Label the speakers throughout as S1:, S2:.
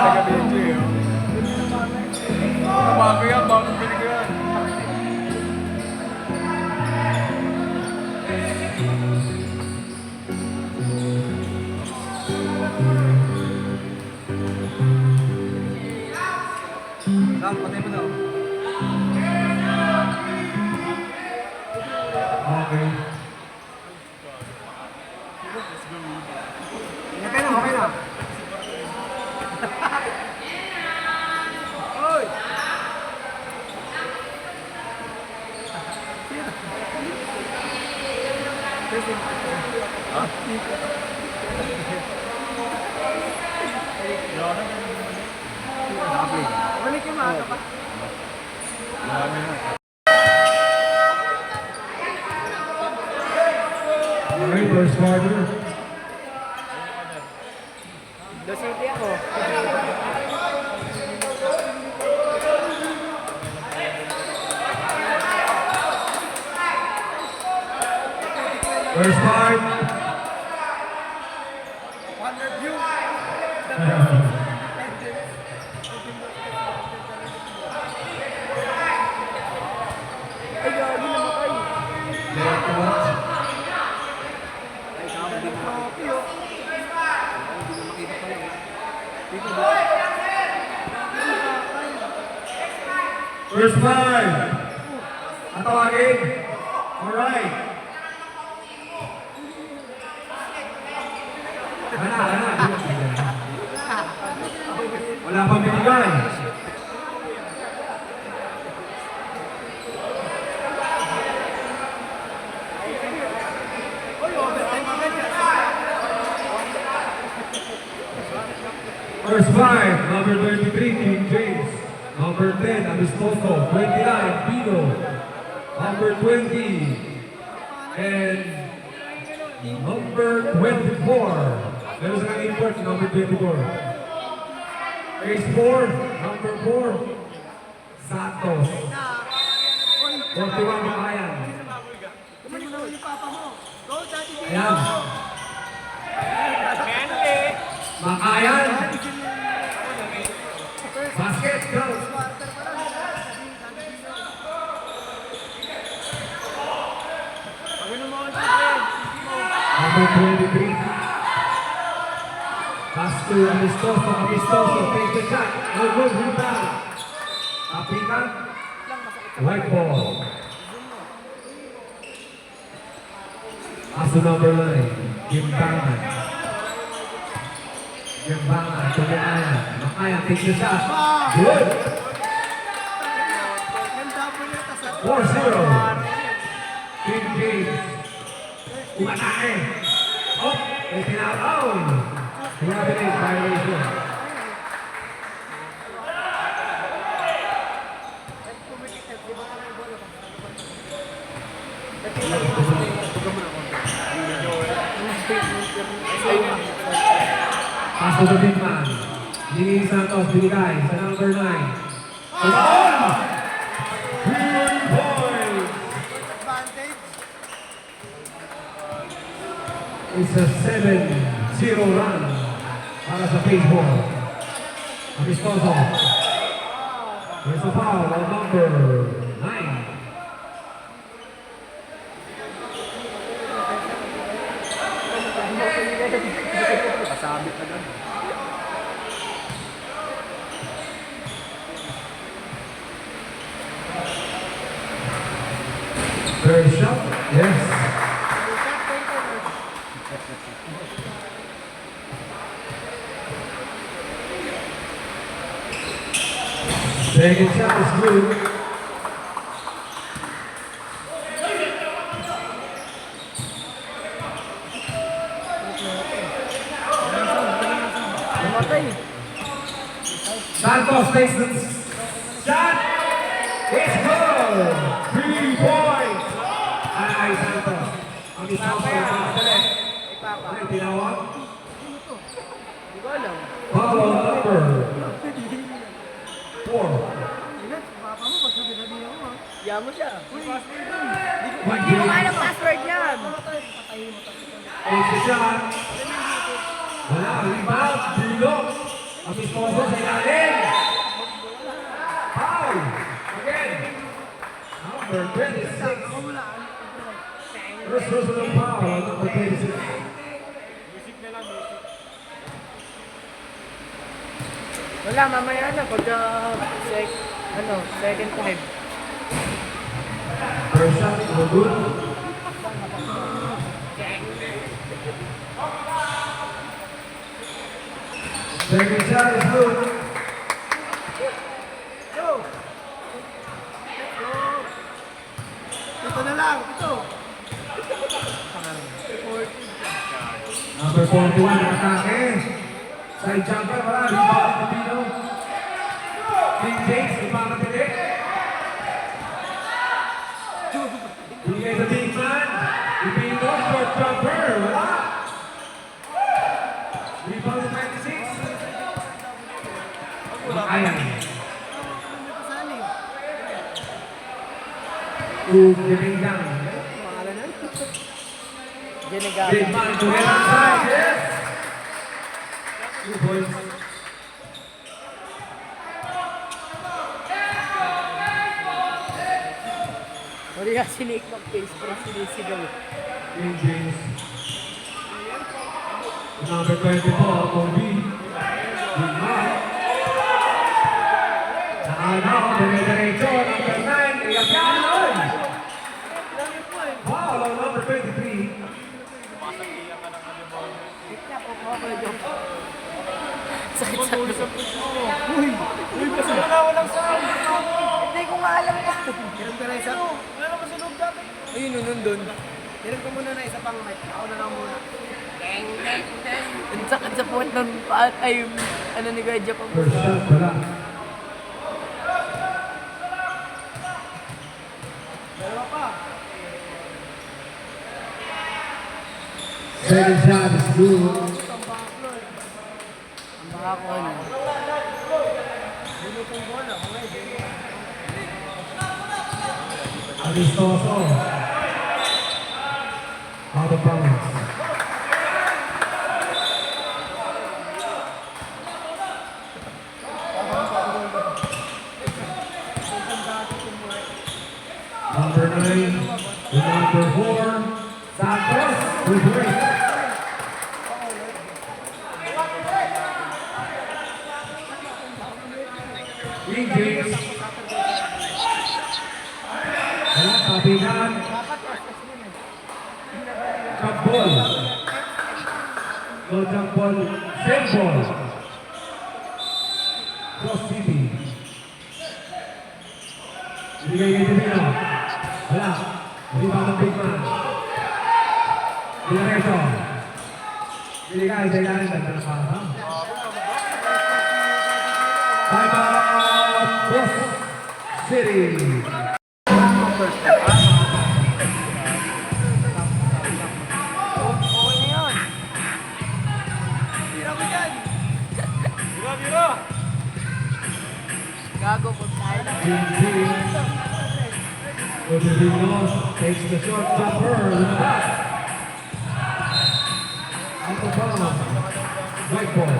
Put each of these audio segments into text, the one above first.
S1: talaga medyo eh. Bago yan, bago pili ko yan.
S2: Ram, patay mo daw.
S3: Okay.
S2: Okay na, okay na. Oy! Balik yung maaga pa.
S3: Okay, first quarter.
S2: Dosity ako.
S3: First part.
S2: Wonder view. Ay, gabi na ba kayo?
S3: Left to watch.
S2: Ay, kama din mo. Hindi na makita pa yun. Dito ba?
S3: First five. Atawagin. Alright. Ana. Wala pang binigay. First five, number 23, King James. Number 10, Amistoso. 29, Pino. Number 20. And number 24. Meron sa kang import, number 24. Ace 4, number 4. Santos. 41, Makayan. Ayan. Makayan. Basket, go. Number 23. Pass to Amistoso, take the shot. No good, rebound. Kapitan. White ball. Pass to number 9. Gimbangan. To Makayan. Makayan, take the shot. Good. 4-0. King James. Umatake. Oh, may tinataon. Tinabilis, violation. Pass to the big man. Lini Santos, binigay sa number 9. Alon! 3 points! It's a 7-0 run para sa baseball. Amistoso. There's a foul on number 9.
S2: Kasabit na gano'n.
S3: Third shot. Yes. Second shot is good. Santos takes the shot. It's good. 3 points. Ay, Santos. Ang isang pagkakas. Ay, tinawag.
S2: Hindi ko alam.
S3: Foul on number 4.
S2: Papa mo, pag sabi mo ha. Hiya mo siya.
S3: Hindi
S2: mo kaya ng password niyan.
S3: Takes the shot. Wala, rebound. Bilog. Amistoso sa ilalim. Foul. Again. Number 26. First personal foul on number 26.
S1: Music na lang, music.
S4: Wala, mamaya na pagka second time.
S3: First shot, no good. Second shot is good.
S2: Ito na lang, ito.
S3: Number 41 ang atake. Side jumper, wala. Rebound ng Pino. King James, ipapatili. Bigay sa big man. Pino, short jumper, wala. Rebound ng 26. Ayan. Giving down.
S4: Ginigata.
S3: Big man to the outside, yes. 2 points.
S4: Wala nga si Nick mag-face pero sinisigaw.
S3: King James. Number 24, Kobe. Big man. Nakalaw, dire-diretso. Number 9, Iapyanon. Foul on number 23.
S4: Sakit sa ulo.
S1: Uy, kasi walang sound.
S4: Hindi ko nga alam na.
S2: Hiram ka na isa.
S1: Wala naman sa loob dati.
S4: Ayun, nandun.
S2: Hiram ko muna na isa pang mic. Ako na lang muna.
S4: Ang sakit sa puwet ng paat ay ano ni Kuya Japan.
S3: First shot, wala.
S2: Dalawa pa.
S3: Second shot is good.
S4: Ang baka ko ano.
S2: Binutong bola. Okay.
S3: Amistoso. Out of bounds. Number 9 to number 4. Santos with break. King James. Wala, kabinan. Jump ball. No jump ball. Same ball. Cross City. Ibigay kay Divino. Wala. Rebound ng big man. Diretso. Binigay sa ilalim. Ganda na para. Time out. Cross City.
S4: Okay na yun.
S2: Hiram ko dyan.
S1: Bira, bira.
S4: Gago pag tayo na.
S3: Divino takes the short jumper. Lumabas. Out of bounds. White ball.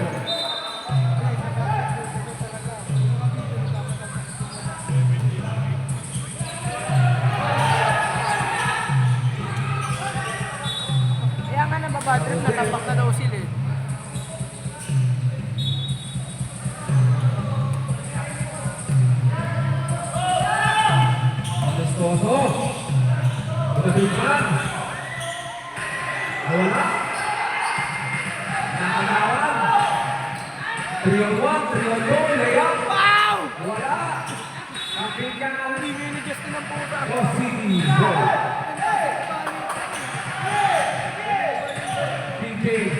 S4: Kaya nga nababadrip na tapak na daw sila eh.
S3: Amistoso. With a big man. Wala. Nakagawan. 3-on-1, 3-on-2, layup.
S4: Wow!
S3: Wala. Nakika na
S4: Hindi minigas na ng puta.
S3: Cross City. Goal. King James.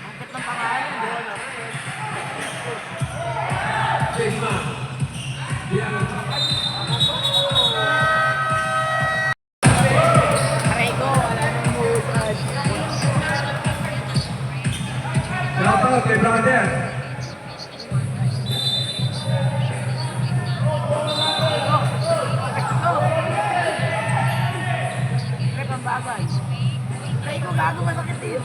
S4: Angkat ng pangalan.
S3: Chase man. Diyan.
S4: Aray ko, wala nang musad.
S3: Shout out kay brother.
S4: May pambagay. Aray ko, gago masakit yun.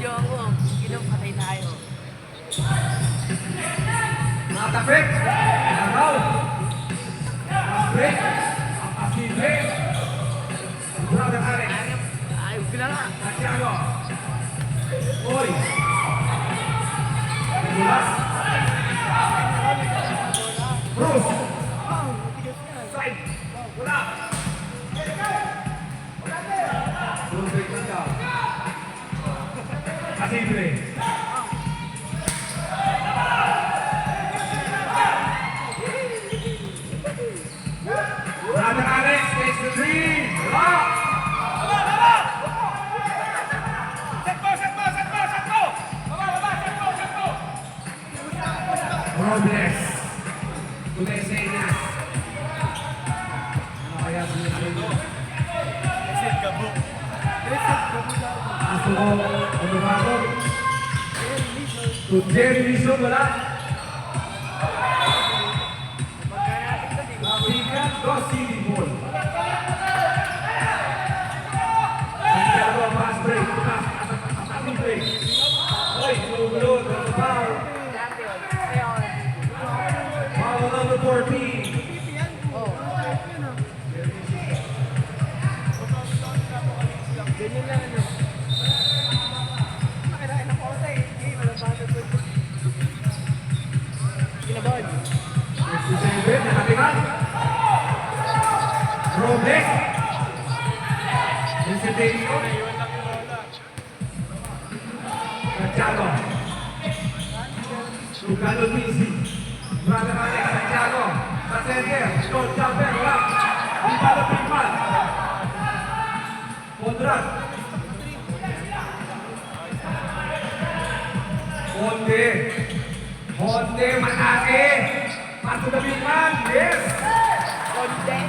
S4: video ako. Ginong patay tayo.
S3: Nakatapik. Nakaw. Break. Asibre. Brother Alex.
S4: Ay, pinala.
S3: Santiago. Oy. Nicolas. Bruce. Side. Wala. Bruce break lang daw. Asibre. Brother Alex takes the three. Wala. Robles. Tumeseñas. Ano kaya Tumeseñas?
S1: Reset ka po.
S3: Gusto ko umabot. To Jerry Lison, wala. Bigyan ko City Ball. Santiago, pass break. Pass break. Oy, gulo-gulo. Foul. Foul number 14.
S4: Ganyan lang ano. Nakirain ako ako tayo. Hindi, malabasa ko. Kinabod.
S3: 67, nakatikan. Robles. Hesitation. Santiago. Lugano Misi. Brother Alex Santiago. Sa center. Stone jumper. Wala. Di pa na pinpan. Mondrat. Honde. Honde. Matake. Pass to the big man. Yes.
S4: Content.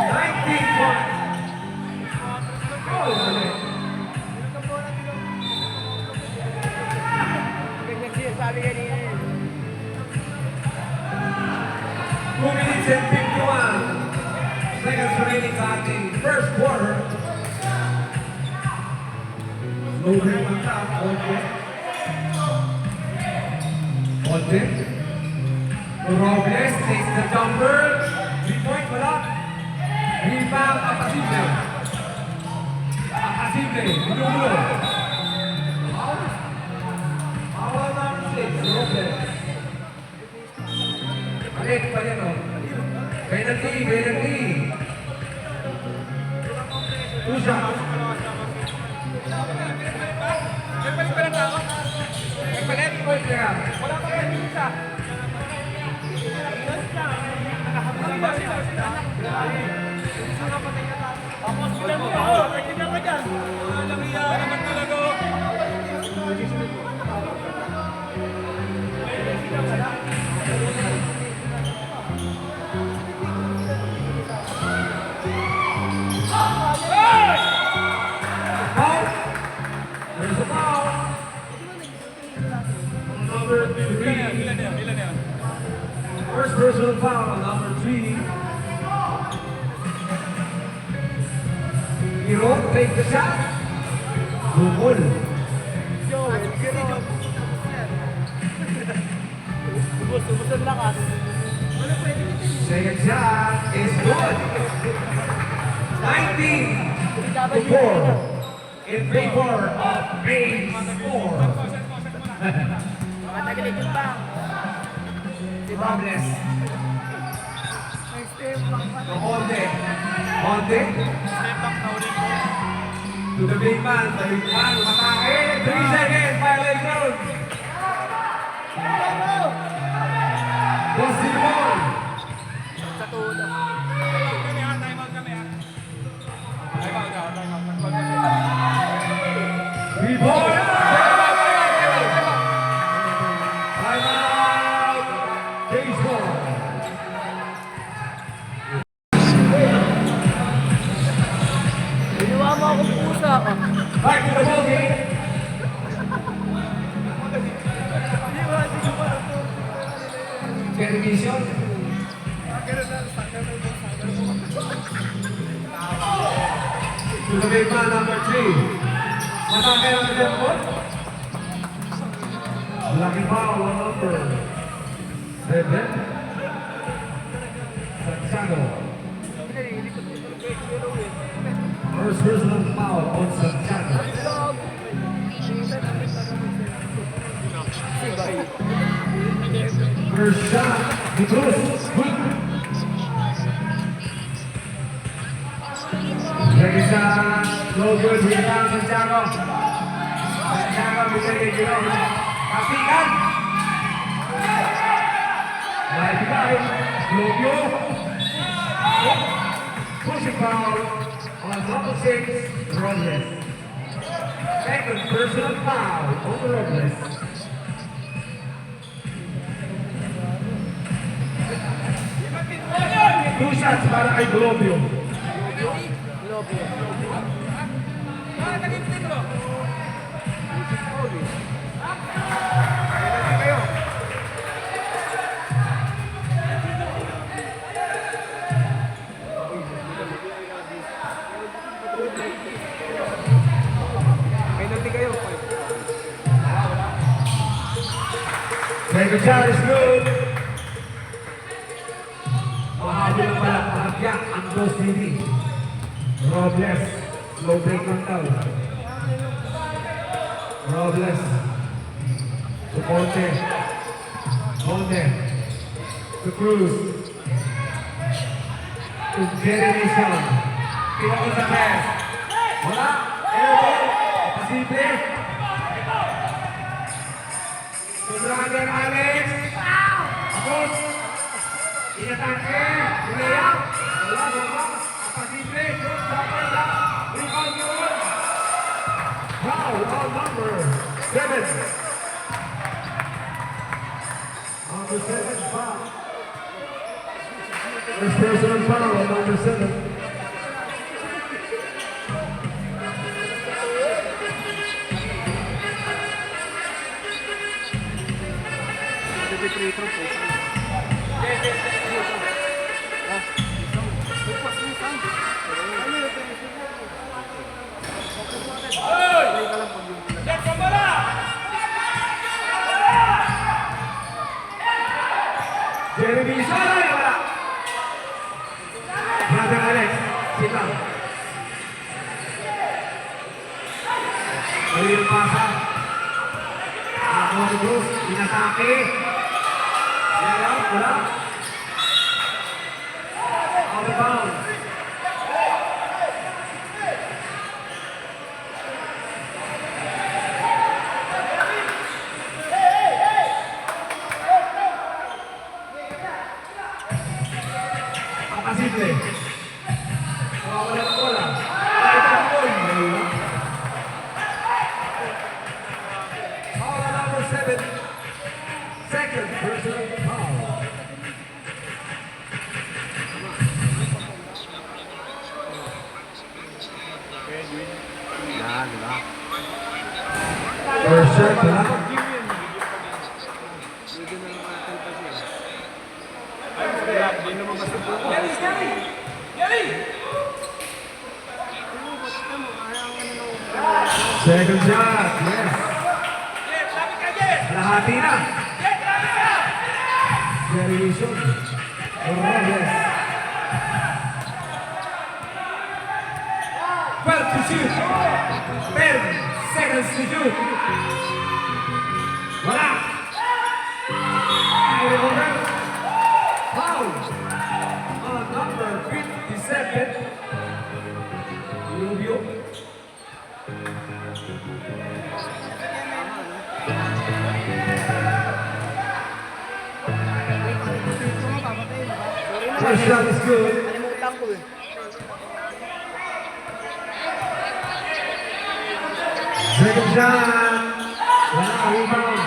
S3: 19 points. Oh, mali.
S4: Ganyan siya sabi kanina.
S3: 2 minutes and 51 seconds remaining sa ating first quarter. Slow break on top. Honde. Honde. Robles takes the jumper. 3-point, wala. Rebound, Apasible. Apasible, minulo. Foul number 6, Robles. Balik pa yan, oh. Penalty, penalty. 2 shots. Nagpalit point kaya.
S1: Wala pa kayo isa. Tapos sila mo ako. Tingnan ka dyan. Lakiya naman talaga.
S3: Foul. There's a foul. Number 3.
S1: Ilan yan?
S3: First personal foul on number 3. Hero, take the shot. Bukol.
S4: Ubus ang lakas.
S3: Second shot is good. 19 to 4 in favor of Ace 4.
S4: Matagalin yung bang.
S3: Robles. To Honde. Honde. To the big man. The big man. Matake. 3 seconds. Violation. Boss Dimon.
S4: Sa tulo.
S3: Rebound. Timeout. Baseball.
S4: Ginawa mo akong pusa.
S3: Back to the ball game. Television. To the big man, number 3. Atake ng tempo. Lucky foul on number 7. Santiago. First personal foul on Santiago. First shot, the Cruz. Second shot, no good. Rebound, Santiago. Santiago, binigay ginaw. Kapikan. Naibigay. Globio. Pushing foul on number 6, Robles. Second personal foul on Robles. Two shots para kay Globio.
S2: Penalty kayo.
S3: Second shot is good. Mahabol ang pala, mahagyak ang Dos City. Robles, slow break ng tao. Robles, to Ponte. Ponte, to Cruz. To Jeremy Sean. Pinakot sa pass. Wala. Pasible. To Dragon Alex. Akos. Inatake. Layup. Wala. Wala. Pasible. Rebound yun. Foul on number 7. Number 7 foul. First personal foul on number 7.
S2: Free throw po.
S1: Yan, pambala!
S3: Jeremy Solay, wala. Brother Alex, sit down. Mali yung pasa. Ako ni Cruz, inatake. Layup, wala. Out of bounds. Simple. Wala ng bola. Kahit ang boy. Foul number 7. Second personal foul.
S2: Yan, diba?
S3: First shot, wala.
S2: Pwede na lang natin pa siya. Hindi naman basta po.
S3: Second shot, yes.
S1: Yes, sabi ka, yes!
S3: Lahati na.
S1: Yes, sabi ka!
S3: Jeremy Solay. Robles. 12 to shoot. 10 seconds to shoot. Wala. Foul on number 57. Rubio. First shot is good.
S4: Kalimutan ko eh.
S3: Second shot. Wala, rebound.